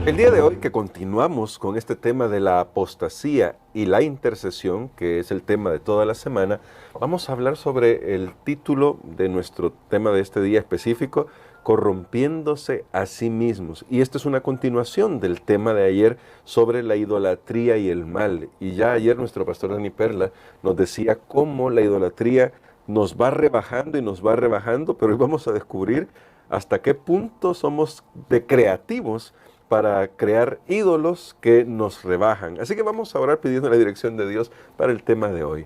El día de hoy que continuamos con este tema de la apostasía y la intercesión, que es el tema de toda la semana, vamos a hablar sobre el título de nuestro tema de este día específico, corrompiéndose a sí mismos. Y esto es una continuación del tema de ayer sobre la idolatría y el mal. Y ya ayer nuestro pastor Dani Perla nos decía cómo la idolatría nos va rebajando y nos va rebajando, pero hoy vamos a descubrir hasta qué punto somos de creativos para crear ídolos que nos rebajan. Así que vamos a orar pidiendo la dirección de Dios para el tema de hoy.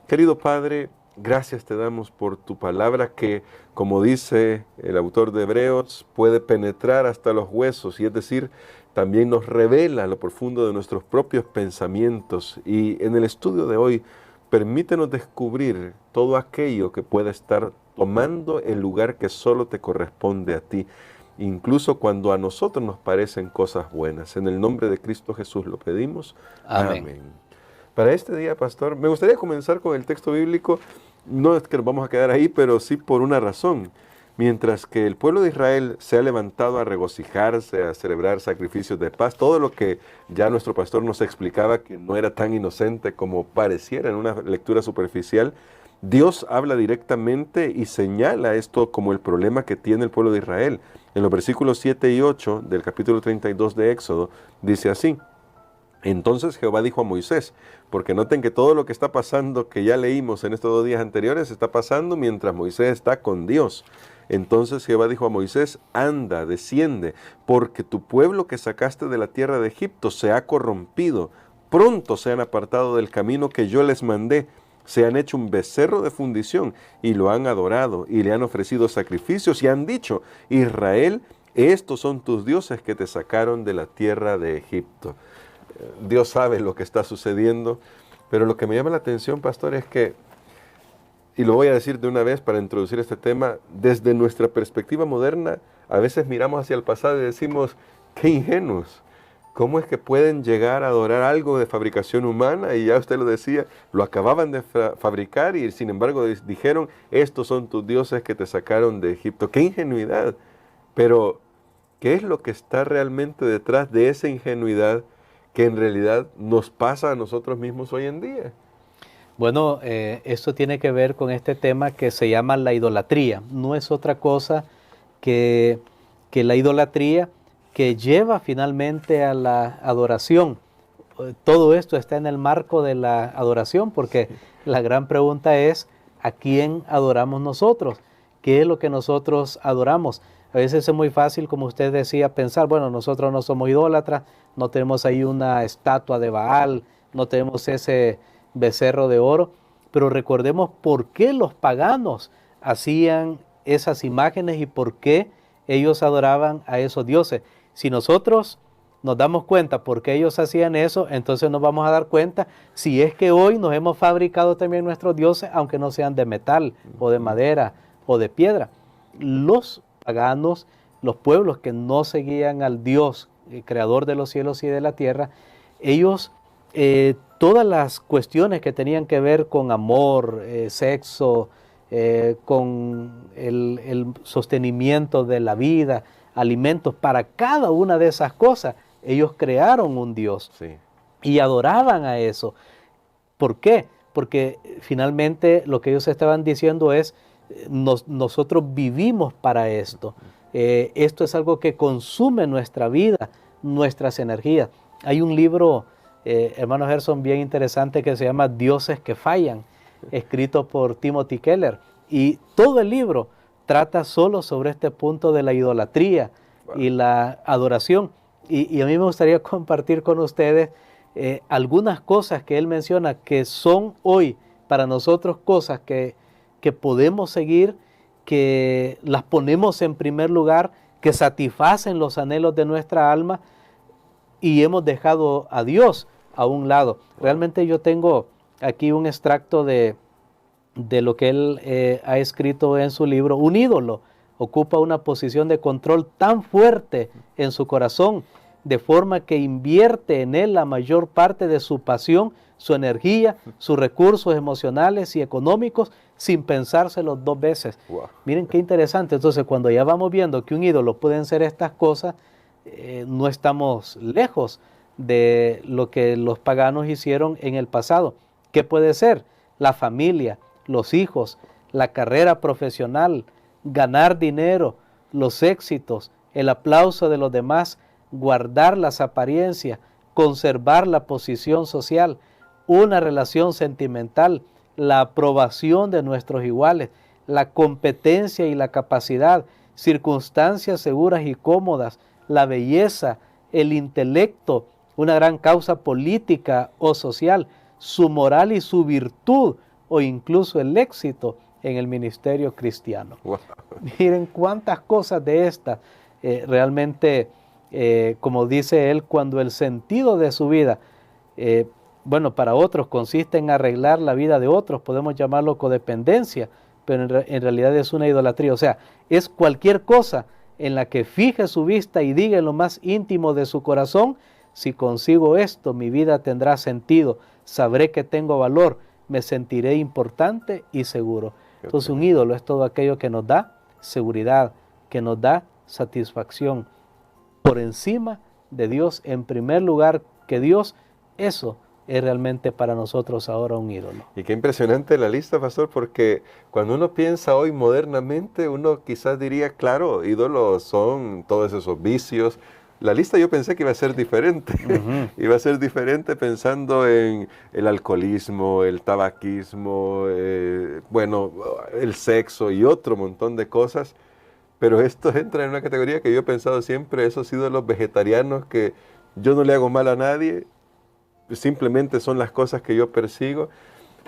Querido Padre, gracias te damos por tu palabra que, como dice el autor de Hebreos, puede penetrar hasta los huesos, y es decir, también nos revela lo profundo de nuestros propios pensamientos. Y en el estudio de hoy, permítenos descubrir todo aquello que pueda estar tomando el lugar que solo te corresponde a ti, incluso cuando a nosotros nos parecen cosas buenas. En el nombre de Cristo Jesús lo pedimos. Amén. Amén. Para este día, pastor, me gustaría comenzar con el texto bíblico. No es que nos vamos a quedar ahí, pero sí por una razón. Mientras que el pueblo de Israel se ha levantado a regocijarse, a celebrar sacrificios de paz, todo lo que ya nuestro pastor nos explicaba que no era tan inocente como pareciera en una lectura superficial, Dios habla directamente y señala esto como el problema que tiene el pueblo de Israel. En los versículos 7 y 8 del capítulo 32 de Éxodo, dice así: Entonces Jehová dijo a Moisés, porque noten que todo lo que está pasando, que ya leímos en estos 2 días anteriores, está pasando mientras Moisés está con Dios. Entonces Jehová dijo a Moisés: Anda, desciende, porque tu pueblo que sacaste de la tierra de Egipto se ha corrompido. Pronto se han apartado del camino que yo les mandé. Se han hecho un becerro de fundición y lo han adorado y le han ofrecido sacrificios y han dicho: Israel, estos son tus dioses que te sacaron de la tierra de Egipto. Dios sabe lo que está sucediendo, pero lo que me llama la atención, pastor, es que, y lo voy a decir de una vez para introducir este tema, desde nuestra perspectiva moderna, a veces miramos hacia el pasado y decimos: qué ingenuos. ¿Cómo es que pueden llegar a adorar algo de fabricación humana? Y ya usted lo decía, lo acababan de fabricar y sin embargo dijeron: estos son tus dioses que te sacaron de Egipto. ¡Qué ingenuidad! Pero, ¿qué es lo que está realmente detrás de esa ingenuidad que en realidad nos pasa a nosotros mismos hoy en día? Bueno, esto tiene que ver con este tema que se llama la idolatría. No es otra cosa que la idolatría que lleva finalmente a la adoración. Todo esto está en el marco de la adoración, porque la gran pregunta es: ¿a quién adoramos nosotros? ¿Qué es lo que nosotros adoramos? A veces es muy fácil, como usted decía, pensar: bueno, nosotros no somos idólatras, no tenemos ahí una estatua de Baal, no tenemos ese becerro de oro, pero recordemos por qué los paganos hacían esas imágenes y por qué ellos adoraban a esos dioses. Si nosotros nos damos cuenta por qué ellos hacían eso, entonces nos vamos a dar cuenta si es que hoy nos hemos fabricado también nuestros dioses, aunque no sean de metal o de madera o de piedra. Los paganos, los pueblos que no seguían al Dios, el creador de los cielos y de la tierra, ellos, todas las cuestiones que tenían que ver con amor, sexo, con el sostenimiento de la vida, alimentos, para cada una de esas cosas, ellos crearon un Dios. Sí. Y adoraban a eso. ¿Por qué? Porque finalmente lo que ellos estaban diciendo es: nosotros vivimos para esto. Esto es algo que consume nuestra vida, nuestras energías. Hay un libro, hermano Gerson, bien interesante que se llama Dioses que fallan, escrito por Timothy Keller. Y todo el libro trata solo sobre este punto de la idolatría y la adoración. Y a mí me gustaría compartir con ustedes algunas cosas que él menciona que son hoy para nosotros cosas que podemos seguir, que las ponemos en primer lugar, que satisfacen los anhelos de nuestra alma, y hemos dejado a Dios a un lado. Realmente yo tengo aquí un extracto de lo que él ha escrito en su libro. Un ídolo ocupa una posición de control tan fuerte en su corazón, de forma que invierte en él la mayor parte de su pasión, su energía, sus recursos emocionales y económicos, sin pensárselo 2 veces. Wow. Miren qué interesante. Entonces, cuando ya vamos viendo que un ídolo pueden ser estas cosas, no estamos lejos de lo que los paganos hicieron en el pasado. ¿Qué puede ser? La familia, los hijos, la carrera profesional, ganar dinero, los éxitos, el aplauso de los demás, guardar las apariencias, conservar la posición social, una relación sentimental, la aprobación de nuestros iguales, la competencia y la capacidad, circunstancias seguras y cómodas, la belleza, el intelecto, una gran causa política o social, su moral y su virtud, o incluso el éxito en el ministerio cristiano. Wow. Miren cuántas cosas de estas realmente, como dice él, cuando el sentido de su vida, bueno, para otros consiste en arreglar la vida de otros, podemos llamarlo codependencia, pero en realidad es una idolatría. O sea, es cualquier cosa en la que fije su vista y diga en lo más íntimo de su corazón: si consigo esto, mi vida tendrá sentido, sabré que tengo valor, me sentiré importante y seguro. Entonces, un ídolo es todo aquello que nos da seguridad, que nos da satisfacción. Por encima de Dios, en primer lugar que Dios, eso es realmente para nosotros ahora un ídolo. Y qué impresionante la lista, pastor, porque cuando uno piensa hoy modernamente, uno quizás diría, claro, ídolos son todos esos vicios. La lista yo pensé que iba a ser diferente. Iba a ser diferente pensando en el alcoholismo, el tabaquismo, bueno, el sexo y otro montón de cosas. Pero esto entra en una categoría que yo he pensado siempre, esos ídolos vegetarianos que yo no le hago mal a nadie, simplemente son las cosas que yo persigo.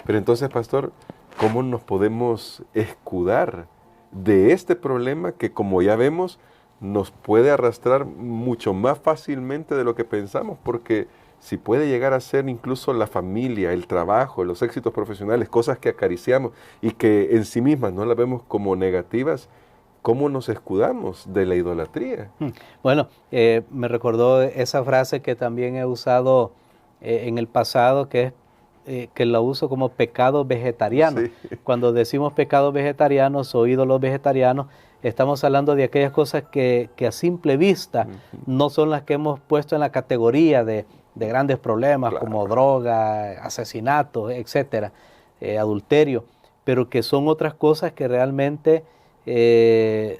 Pero entonces, pastor, ¿cómo nos podemos escudar de este problema que, como ya vemos, nos puede arrastrar mucho más fácilmente de lo que pensamos? Porque si puede llegar a ser incluso la familia, el trabajo, los éxitos profesionales, cosas que acariciamos y que en sí mismas no las vemos como negativas, ¿cómo nos escudamos de la idolatría? Bueno, me recordó esa frase que también he usado en el pasado, que la uso como pecado vegetariano. Sí. Cuando decimos pecados vegetarianos o ídolos vegetarianos, estamos hablando de aquellas cosas que a simple vista no son las que hemos puesto en la categoría de grandes problemas, claro, como droga, asesinato, etcétera, adulterio, pero que son otras cosas que realmente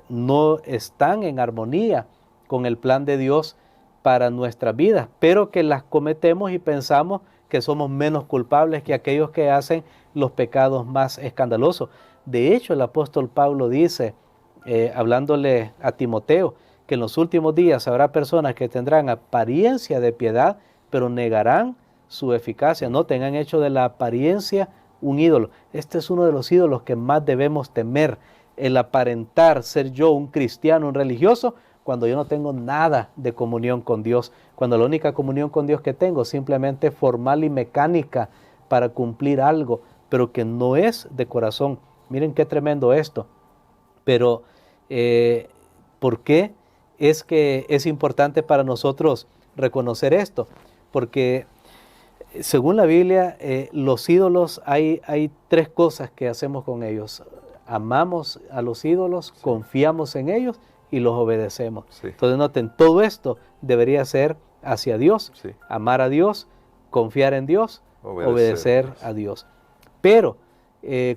no están en armonía con el plan de Dios para nuestras vidas, pero que las cometemos y pensamos que somos menos culpables que aquellos que hacen los pecados más escandalosos. De hecho, el apóstol Pablo dice, hablándole a Timoteo, que en los últimos días habrá personas que tendrán apariencia de piedad, pero negarán su eficacia. No tengan hecho de la apariencia un ídolo. Este es uno de los ídolos que más debemos temer, el aparentar ser yo un cristiano, un religioso, cuando yo no tengo nada de comunión con Dios, cuando la única comunión con Dios que tengo es simplemente formal y mecánica para cumplir algo, pero que no es de corazón. Miren qué tremendo esto. Pero, ¿por qué es que es importante para nosotros reconocer esto? Porque según la Biblia, los ídolos, hay 3 cosas que hacemos con ellos. Amamos a los ídolos, sí, confiamos en ellos y los obedecemos. Sí. Entonces noten, todo esto debería ser hacia Dios, sí, amar a Dios, confiar en Dios, obedecer a Dios. Pero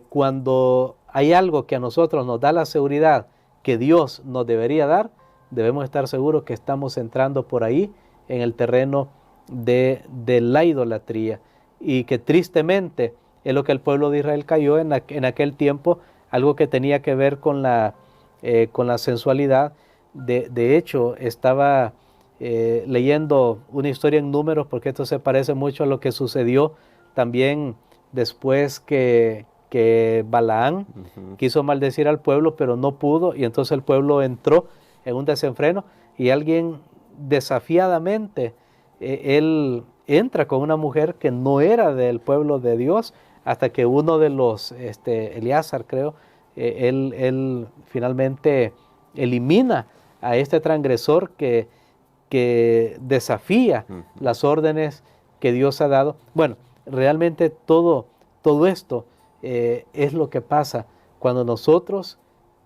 cuando hay algo que a nosotros nos da la seguridad que Dios nos debería dar, debemos estar seguros que estamos entrando por ahí en el terreno de la idolatría, y que tristemente es lo que el pueblo de Israel cayó en aquel tiempo, algo que tenía que ver con la sensualidad. De hecho, estaba leyendo una historia en Números, porque esto se parece mucho a lo que sucedió también después que Balaán quiso maldecir al pueblo, pero no pudo, y entonces el pueblo entró en un desenfreno, y alguien desafiadamente, él entra con una mujer que no era del pueblo de Dios, hasta que uno de los, Eleazar creo, él finalmente elimina a este transgresor que desafía las órdenes que Dios ha dado. Bueno, realmente todo esto es lo que pasa cuando nosotros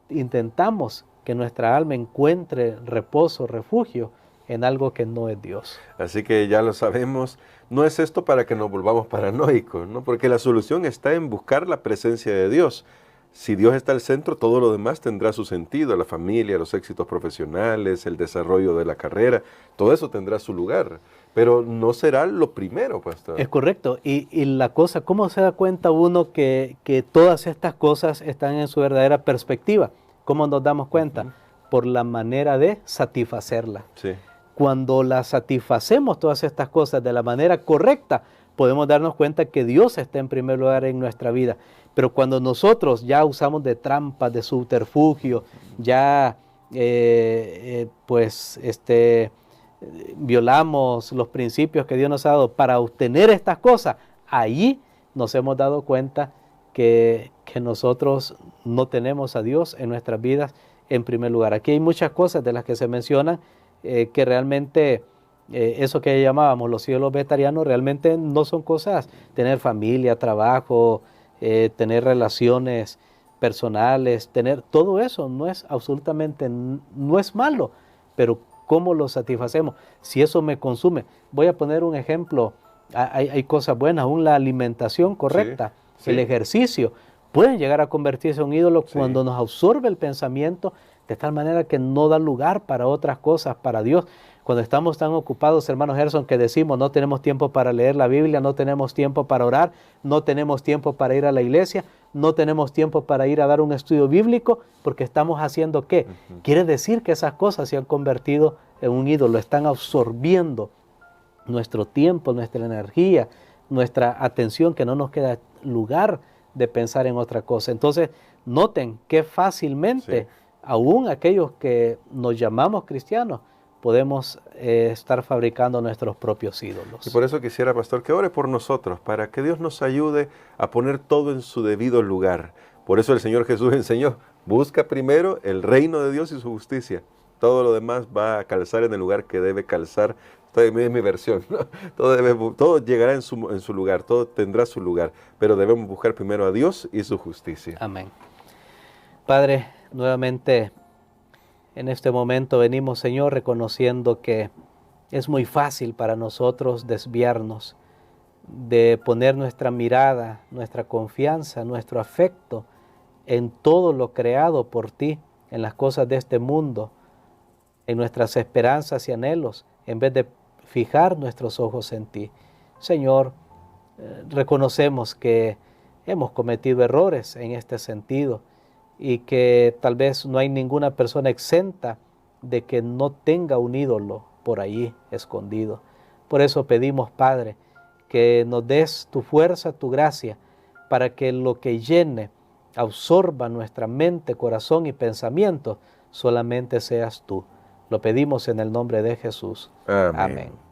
intentamos que nuestra alma encuentre reposo, refugio en algo que no es Dios. Así que ya lo sabemos, no es esto para que nos volvamos paranoicos, ¿no? Porque la solución está en buscar la presencia de Dios. Si Dios está al centro, todo lo demás tendrá su sentido, la familia, los éxitos profesionales, el desarrollo de la carrera, todo eso tendrá su lugar, pero no será lo primero, pastor. Es correcto, y la cosa, ¿cómo se da cuenta uno que todas estas cosas están en su verdadera perspectiva? ¿Cómo nos damos cuenta? Por la manera de satisfacerla. Sí. Cuando las satisfacemos todas estas cosas de la manera correcta, podemos darnos cuenta que Dios está en primer lugar en nuestra vida. Pero cuando nosotros ya usamos de trampas, de subterfugio, ya violamos los principios que Dios nos ha dado para obtener estas cosas, ahí nos hemos dado cuenta que nosotros no tenemos a Dios en nuestras vidas en primer lugar. Aquí hay muchas cosas de las que se mencionan que realmente eso que llamábamos los cielos vegetarianos realmente no son cosas, tener familia, trabajo, tener relaciones personales, tener todo eso no es absolutamente, no es malo, pero ¿cómo lo satisfacemos? Si eso me consume, voy a poner un ejemplo, hay cosas buenas, aún la alimentación correcta, sí. El ejercicio, pueden llegar a convertirse en un ídolo cuando nos absorbe el pensamiento de tal manera que no da lugar para otras cosas, para Dios. Cuando estamos tan ocupados, hermano Gerson, que decimos no tenemos tiempo para leer la Biblia, no tenemos tiempo para orar, no tenemos tiempo para ir a la iglesia, no tenemos tiempo para ir a dar un estudio bíblico, porque estamos haciendo ¿qué? Quiere decir que esas cosas se han convertido en un ídolo, están absorbiendo nuestro tiempo, nuestra energía, nuestra atención, que no nos queda lugar de pensar en otra cosa. Entonces, noten que fácilmente, aún aquellos que nos llamamos cristianos, podemos estar fabricando nuestros propios ídolos. Y por eso quisiera, pastor, que ore por nosotros, para que Dios nos ayude a poner todo en su debido lugar. Por eso el Señor Jesús enseñó, busca primero el reino de Dios y su justicia. Todo lo demás va a calzar en el lugar que debe calzar. Esta es mi versión, ¿no? Todo llegará en su lugar, todo tendrá su lugar, pero debemos buscar primero a Dios y su justicia. Amén. Padre, nuevamente en este momento venimos, Señor, reconociendo que es muy fácil para nosotros desviarnos de poner nuestra mirada, nuestra confianza, nuestro afecto en todo lo creado por ti, en las cosas de este mundo, en nuestras esperanzas y anhelos, en vez de fijar nuestros ojos en ti. Señor, reconocemos que hemos cometido errores en este sentido y que tal vez no hay ninguna persona exenta de que no tenga un ídolo por allí escondido. Por eso pedimos, Padre, que nos des tu fuerza, tu gracia, para que lo que llene, absorba nuestra mente, corazón y pensamiento, solamente seas tú. Lo pedimos en el nombre de Jesús. Amén. Amén.